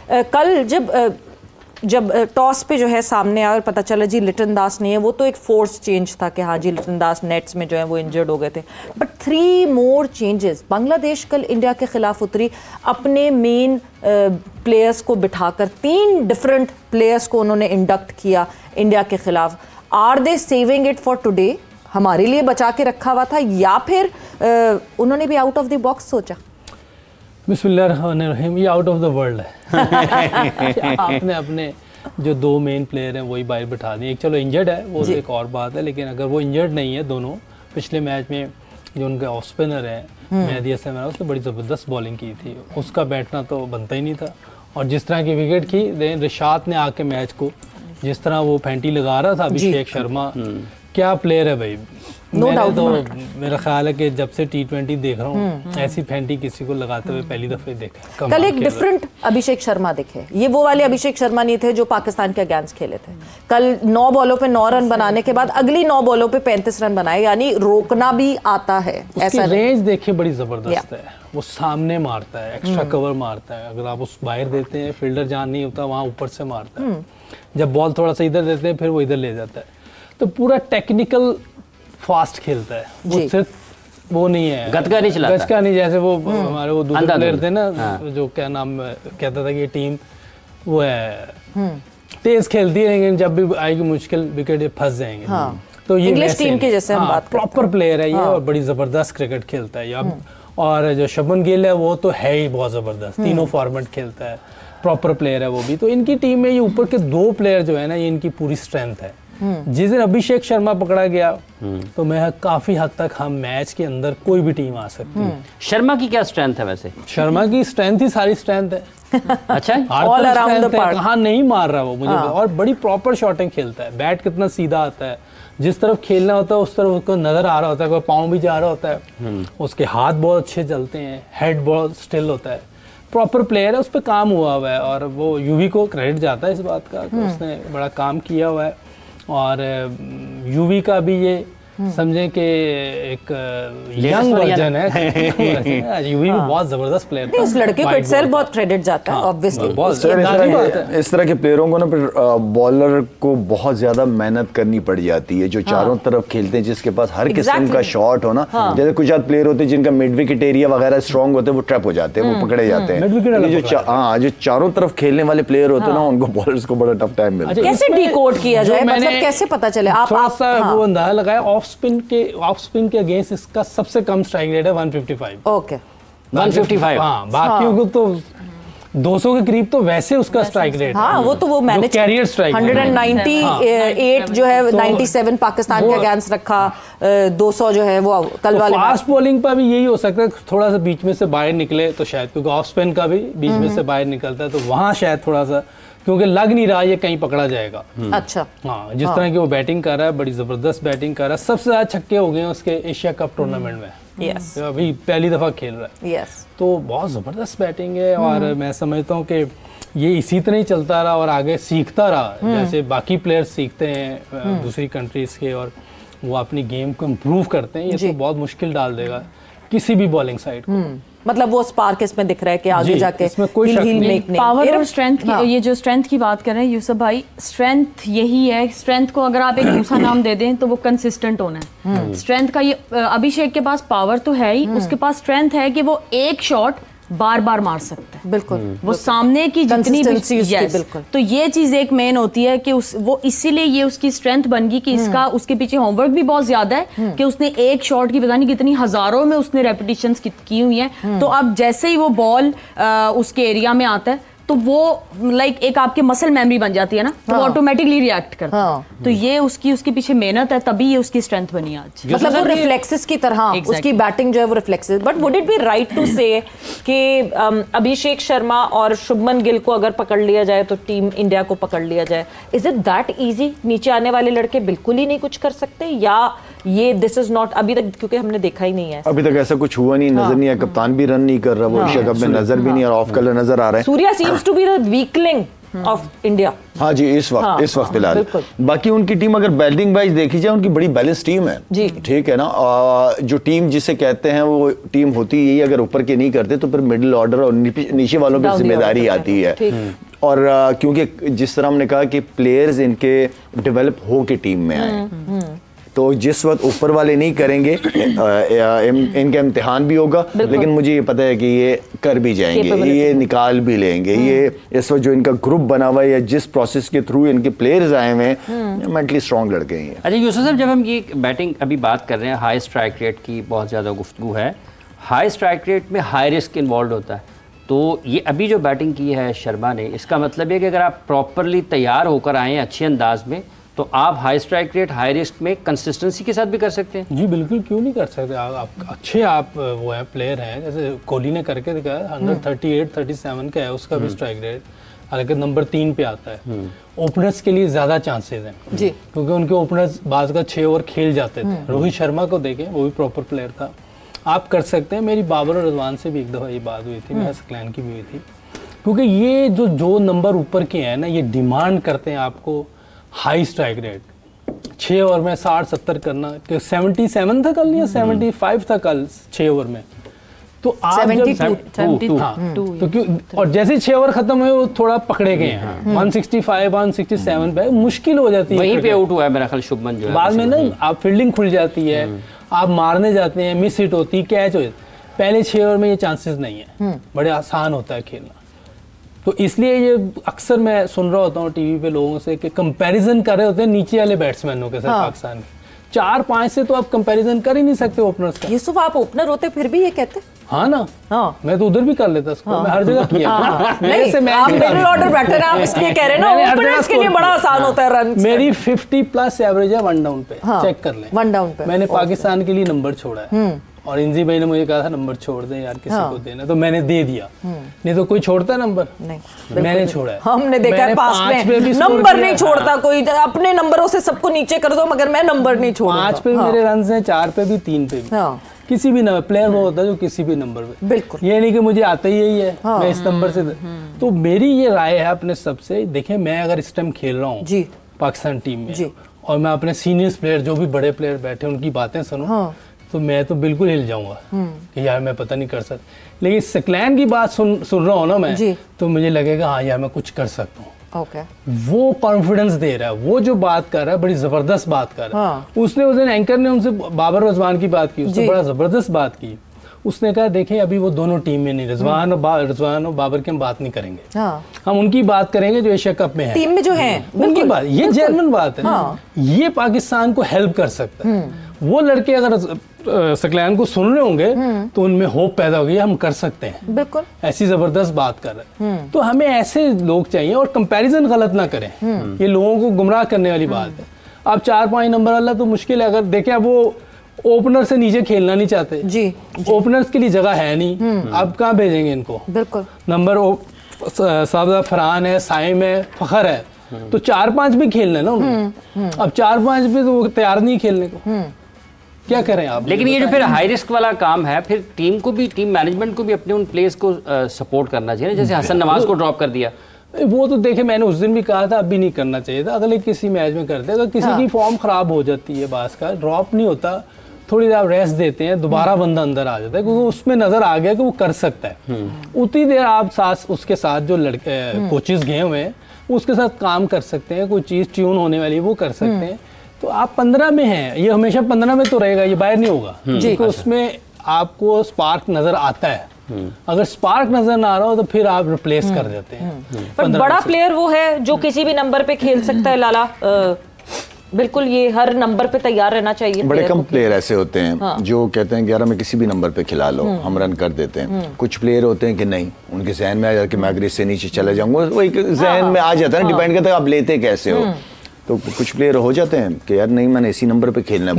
कल जब टॉस पे जो है सामने आया और पता चला जी लिटन दास नहीं है, वो तो एक फोर्स चेंज था कि हाँ जी लिटन दास नेट्स में जो है वो इंजर्ड हो गए थे, बट 3 मोर चेंजेस। बांग्लादेश कल इंडिया के खिलाफ उतरी, अपने मेन प्लेयर्स को बिठाकर 3 डिफरेंट प्लेयर्स को उन्होंने इंडक्ट किया इंडिया के खिलाफ। Are they saving it for today, हमारे लिए बचा के रखा हुआ था, या फिर उन्होंने भी आउट ऑफ द बॉक्स सोचा? बिस्मिल्लाहिर्रहमानिर्रहीम, ये आउट ऑफ द वर्ल्ड है। आपने अपने जो 2 मेन प्लेयर हैं वही बाहर बिठा दिए। एक चलो इंजर्ड है वो एक और बात है, लेकिन अगर वो इंजर्ड नहीं है दोनों, पिछले मैच में जो उनके ऑफ स्पिनर है मेहदी हसन उसने बड़ी ज़बरदस्त बॉलिंग की थी, उसका बैठना तो बनता ही नहीं था। और जिस तरह की विकेट की देन रिशाद ने आके मैच को जिस तरह वो फैंटी लगा रहा था, अभिषेक शर्मा क्या प्लेयर है भाई। मैंने तो मेरा ख्याल है कि जब से T20 देख रहा हूँ ऐसी फैंटी किसी को लगाते हुए पहली दफे देखा। कल एक डिफरेंट अभिषेक शर्मा दिखे, ये वो वाले अभिषेक शर्मा नहीं थे जो पाकिस्तान के अगेंस्ट खेले थे। कल 9 बॉलों पे 9 रन बनाने के बाद अगली 9 बॉलों पे 35 रन बनाए, यानी रोकना भी आता है। ऐसा रेंज देखिए बड़ी जबरदस्त है, वो सामने मारता है, एक्स्ट्रा कवर मारता है। अगर आप उस बाहर देते हैं फील्डर जहाँ नहीं होता वहाँ ऊपर से मारता है, जब बॉल थोड़ा सा इधर देते हैं फिर वो इधर ले जाता है। तो पूरा टेक्निकल फास्ट खेलता है, वो सिर्फ वो नहीं है गचका नहीं चलाता, गचका नहीं। जैसे वो हमारे वो दूसरे प्लेयर थे ना, जो क्या नाम कहता था कि ये टीम वो है तेज खेलती है, लेकिन जब भी आएगी मुश्किल विकेट ये फंस जाएंगे। तो ये इंग्लिश टीम के जैसे हम बात प्रॉपर प्लेयर है ये, और बड़ी जबरदस्त क्रिकेट खेलता है ये। और जो शुभमन गिल है वो तो है ही बहुत जबरदस्त, तीनों फॉर्मेट खेलता है, प्रॉपर प्लेयर है वो भी। तो इनकी टीम में ये ऊपर के 2 प्लेयर जो है ना, ये इनकी पूरी स्ट्रेंथ है। जिस दिन अभिषेक शर्मा पकड़ा गया तो मैं काफी हद तक हम मैच के अंदर कोई भी टीम आ सकती है। शर्मा की क्या स्ट्रेंथ है वैसे? शर्मा की स्ट्रेंथ ही सारी स्ट्रेंथ है। अच्छा, ऑल अराउंड द पार्क। कहाँ नहीं मार रहा वो मुझे, और बड़ी प्रॉपर शॉटिंग खेलता है, बैट कितना सीधा आता है, जिस तरफ खेलना होता है उस तरफ उसको नजर आ रहा होता है, कोई पाँव भी जा रहा होता है, उसके हाथ बहुत अच्छे चलते हैं, हेड बहुत स्टिल होता है, प्रॉपर प्लेयर है, उस पर काम हुआ है। और वो यूवी को क्रेडिट जाता है इस बात का कि उसने बड़ा काम किया हुआ है। और यूवी का भी ये समझें कि एक यंग वर्जन है। यूवी भी बहुत जबरदस्त प्लेयर है, उस लड़के को इटसेल्फ बहुत क्रेडिट जाता है ऑब्वियसली। इस तरह के प्लेयरों को ना फिर बॉलर को बहुत ज्यादा मेहनत करनी पड़ जाती है, जो चारों तरफ खेलते हैं, जिसके पास हर किस्म का शॉट हो ना। जैसे कुछ प्लेयर होते हैं जिनका मिड विकेट एरिया वगैरह स्ट्रॉन्ग होते हैं, वो ट्रैप हो जाते हैं, वो पकड़े जाते हैं। जो चारों तरफ खेलने वाले प्लेयर होते हैं ना, उनको बॉलर्स को बड़ा टफ टाइम मिलता है। कैसे डिकोड किया जाए, मतलब कैसे पता चले? आप वो अंदाजा लगाया ऑफ स्पिन के अगेंस्ट इसका सबसे कम स्ट्राइक रेट है 155। ओके 155। हाँ, बाकियों को तो 200 के करीब तो वैसे उसका स्ट्राइक रेट। हाँ, वो तो वो मैनेज कैरियर स्ट्राइक 198 जो है 97 पाकिस्तान के अगेंस्ट रखा, 200 जो है वो कल वाले। फास्ट बॉलिंग पर भी यही हो सकता है, थोड़ा सा बीच में से बाहर निकले तो शायद, क्योंकि ऑफ स्पिन का भी बीच में से बाहर निकलता है, तो वहाँ शायद थोड़ा सा, क्योंकि लग नहीं रहा ये कहीं पकड़ा जाएगा। अच्छा, हाँ, जिस तरह की वो बैटिंग कर रहा है, बड़ी जबरदस्त बैटिंग कर रहा है। सबसे ज्यादा छक्के हो गए हैं उसके एशिया कप टूर्नामेंट में। यस, अभी पहली दफा खेल रहा है। यस, तो बहुत जबरदस्त बैटिंग है। और मैं समझता हूँ कि ये इसी तरह ही चलता रहा और आगे सीखता रहा, जैसे बाकी प्लेयर्स सीखते हैं दूसरी कंट्रीज के, और वो अपनी गेम को इम्प्रूव करते हैं। ये तो बहुत मुश्किल डाल देगा किसी भी बॉलिंग साइड को। मतलब वो स्पार्क इसमें दिख रहा है कि आगे जाके इसमें कोई शक नहीं। पावर और स्ट्रेंथ की, ये जो स्ट्रेंथ की बात कर रहे हैं यूसुफ भाई, स्ट्रेंथ यही है। स्ट्रेंथ को अगर आप एक दूसरा नाम दे दें तो वो कंसिस्टेंट होना है। स्ट्रेंथ का ये अभिषेक के पास पावर तो है ही, उसके पास स्ट्रेंथ है कि वो एक शॉट बार बार मार सकते हैं। बिल्कुल, वो सामने की जितनी भी बिल्कुल। तो ये चीज एक मेन होती है कि वो इसीलिए ये उसकी स्ट्रेंथ बन गई कि इसका उसके पीछे होमवर्क भी बहुत ज्यादा है कि उसने एक शॉट की पता नहीं कितनी हजारों में उसने रेपिटेशंस की हुई हैं। तो अब जैसे ही वो बॉल उसके एरिया में आता है तो वो लाइक एक आपके मसल मेमोरी बन जाती है ना, तो ऑटोमेटिकली रिएक्ट करता है। तो ये उसके पीछे मेहनत है, तभी ये उसकी स्ट्रेंथ बनी आज। मतलब वो रिफ्लेक्सेस की तरह उसकी बैटिंग जो है वो reflexes. But would it be right to say कि अभिषेक शर्मा और शुभमन गिल को अगर पकड़ लिया जाए तो टीम इंडिया को पकड़ लिया जाए? Is it that easy? नीचे आने वाले लड़के बिल्कुल ही नहीं कुछ कर सकते, या ये दिस इज नॉट अभी तक, क्योंकि हमने देखा ही नहीं है अभी तक ऐसा कुछ हुआ नहीं, नजर नहीं है। कप्तान भी रन नहीं कर रहा, वो एशिया कप में नजर भी नहीं, और ऑफ कलर नजर आ रहा है। Surya seems to be the weakling of India. हाँ जी, इस वक्त फिलहाल। बाकी उनकी टीम अगर बैटिंग वाइज देखी जाए, उनकी बड़ी बैलेंस टीम है जी, ठीक है ना। जो टीम जिसे कहते हैं वो टीम होती है, अगर ऊपर के नहीं करते तो फिर मिडिल ऑर्डर और नीचे वालों पर जिम्मेदारी आती है। और क्योंकि जिस तरह हमने कहा कि प्लेयर्स इनके डेवलप हो के टीम में आए, तो जिस वक्त ऊपर वाले नहीं करेंगे इनका इम्तिहान भी होगा, लेकिन मुझे ये पता है कि ये कर भी जाएंगे, ये निकाल भी लेंगे। ये इस वक्त जो इनका ग्रुप बना हुआ है या जिस प्रोसेस के थ्रू इनके प्लेयर्स आए हुए हैं, मेंटली स्ट्रॉन्ग लड़के हैं। अच्छा यूसुफ साहब, जब हम ये बैटिंग अभी बात कर रहे हैं, हाई स्ट्राइक रेट की बहुत ज़्यादा गुफ्तगू है। हाई स्ट्राइक रेट में हाई रिस्क इन्वॉल्व होता है, तो ये अभी जो बैटिंग की है शर्मा ने, इसका मतलब है कि अगर आप प्रॉपरली तैयार होकर आए अच्छे अंदाज में, तो आप high strike rate high risk में कंसिस्टेंसी के साथ भी कर सकते हैं। जी बिल्कुल, क्यों नहीं कर सकते। आप अच्छे वो है प्लेयर हैं, जैसे कोहली ने करके दिखाया, 138-37 का है उसका भी स्ट्राइक रेट, हालांकि नंबर 3 पे आता है। ओपनर्स के लिए ज़्यादा चांसेस हैं जी, क्योंकि उनके ओपनर्स बाज का 6 ओवर खेल जाते थे। रोहित शर्मा को देखें, वो भी प्रॉपर प्लेयर था। आप कर सकते हैं। मेरी बाबर और रिजवान से भी एक दफ़ा ये बात हुई थी, मेरा सकलैन की भी हुई थी, क्योंकि ये जो नंबर ऊपर के हैं ना, ये डिमांड करते हैं आपको हाई स्ट्राइक रेट। 6 ओवर में 60-70 करना, 77 था कल या 75 था कल 6 ओवर में, तो आप 72 तो क्यों, और जैसे 6 ओवर खत्म हुए वो थोड़ा पकड़े गए हैं 165-167 पे, मुश्किल हो जाती है। वहीं पे आउट हुआ है मेरा ख्याल शुभमन जो है। बाद में ना आप फील्डिंग खुल जाती है, आप मारने जाते हैं, मिस हिट होती है, कैच हो जाती है। पहले 6 ओवर में ये चांसेस नहीं है, बड़े आसान होता है खेलना। तो इसलिए ये अक्सर मैं सुन रहा होता हूँ टीवी पे लोगों से कि कंपैरिजन कर रहे होते हैं नीचे वाले बैट्समैनों के साथ पाकिस्तान के। 4-5 से तो आप कंपैरिजन कर ही नहीं सकते ओपनर्स का। यूसुफ, आप ओपनर होते फिर भी ये कहते? हाँ ना, हाँ मैं तो उधर भी कर लेता इसको, मैं हर जगह किया। नहीं, आप मिडिल ऑर्डर बैटर हैं, आप इसलिए कह रहे हैं ना, ओपनर्स के लिए बड़ा आसान होता है रन। मेरी 50+ एवरेज है 1 डाउन पे, चेक कर लें 1 डाउन पे। मैंने पाकिस्तान के लिए नंबर छोड़ा है, और इंजी भाई ने मुझे कहा था नंबर छोड़ दे यार, किसी को देना, तो मैंने दे दिया। नहीं तो कोई छोड़ता नंबर? नहीं, मैंने छोड़ा है। हमने देखा है पास में नंबर नहीं छोड़ता कोई, अपने नंबरों से सबको नीचे कर दो, मगर मैं नंबर नहीं छोड़ूंगा। 5 पे मेरे रन हैं, 4 पे भी, 3 पे भी, किसी भी नंबर। प्लेयर वो होता है जो किसी भी नंबर पे, बिल्कुल ये नहीं कि मुझे आता ही यही है, मैं इस नंबर से। तो मेरी ये राय है अपने सबसे, देखिए मैं अगर इस टाइम खेल रहा हूँ पाकिस्तान टीम में, और मैं अपने सीनियर्स प्लेयर जो भी बड़े प्लेयर बैठे उनकी बातें सुनूं, तो मैं तो बिल्कुल हिल जाऊंगा कि यार मैं पता नहीं कर सकता। लेकिन सकलैन की बात सुन रहा हूँ ना मैं, तो मुझे लगेगा हाँ यार मैं कुछ कर सकता हूँ। वो कॉन्फिडेंस दे रहा है, वो जो बात कर रहा है बड़ी जबरदस्त बात कर रहा है। उसने उस दिन एंकर ने उनसे बाबर रिजवान की बात की, उसने बड़ा जबरदस्त बात की। उसने कहा देखें अभी वो दोनों टीम में नहीं, रिजवान और बाबर की हम बात नहीं करेंगे, हम उनकी बात करेंगे जो एशिया कप में है, टीम में जो है उनकी बात। ये जेन्युइन बात है, ये पाकिस्तान को हेल्प कर सकता है। वो लड़के अगर सकलैन को सुन रहे होंगे तो उनमें होप पैदा होगी, हम कर सकते हैं, बिल्कुल ऐसी जबरदस्त बात कर रहे हैं। तो हमें ऐसे लोग चाहिए, और कंपैरिजन गलत ना करें, ये लोगों को गुमराह करने वाली बात है। अब 4-5 नंबर वाला तो मुश्किल है। अगर देखें वो ओपनर से नीचे खेलना नहीं चाहते जी, ओपनर्स के लिए जगह है नहीं, आप कहाँ भेजेंगे इनको? बिल्कुल नंबर साबदा फरहान है, साइम है, फखर है, तो 4-5 भी खेलना है ना उन्होंने। अब 4-5 भी तो वो तैयार नहीं खेलने को, क्या करें आप? लेकिन ये जो फिर हाई रिस्क वाला काम है, फिर टीम को भी, टीम मैनेजमेंट को भी अपने उन प्लेयर्स को सपोर्ट करना चाहिए, जैसे हसन नवाज को ड्रॉप कर दिया। वो तो देखे मैंने उस दिन भी कहा था, अभी नहीं करना चाहिए था, अगले किसी मैच में करते। अगर किसी की फॉर्म खराब हो जाती है, बास का ड्रॉप नहीं होता, थोड़ी देर आप रेस्ट देते हैं, दोबारा बंदा अंदर आ जाता है, क्योंकि उसमें नजर आ गया कि वो कर सकता है। उतनी देर आप उसके साथ जो लड़के कोचेस गए हुए हैं उसके साथ काम कर सकते हैं, कोई चीज़ ट्यून होने वाली वो कर सकते हैं। तो आप 15 में हैं, ये हमेशा 15 में तो रहेगा, ये बाहर नहीं होगा, क्योंकि उसमें आपको स्पार्क नजर आता है। अगर स्पार्क नजर ना आ रहा हो तो फिर आप रिप्लेस कर देते हैं। पर बड़ा प्लेयर वो है जो किसी भी नंबर पे खेल सकता है लाला, बिल्कुल ये हर नंबर पे तैयार रहना चाहिए। बड़े कम प्लेयर ऐसे होते हैं जो कहते हैं कि यार हमें किसी भी नंबर पे खिला लो, हम रन कर देते हैं। कुछ प्लेयर होते हैं कि नहीं, उनके जहन में आ जाता कि मैं अगर इससे नीचे चला जाऊंगा, वो एक जहन में आ जाता है ना, डिपेंड करता है आप लेते कैसे हो। तो कुछ प्लेयर हो जाते हैं कि यार नहीं मैंने इसी नंबर पे खेलना है।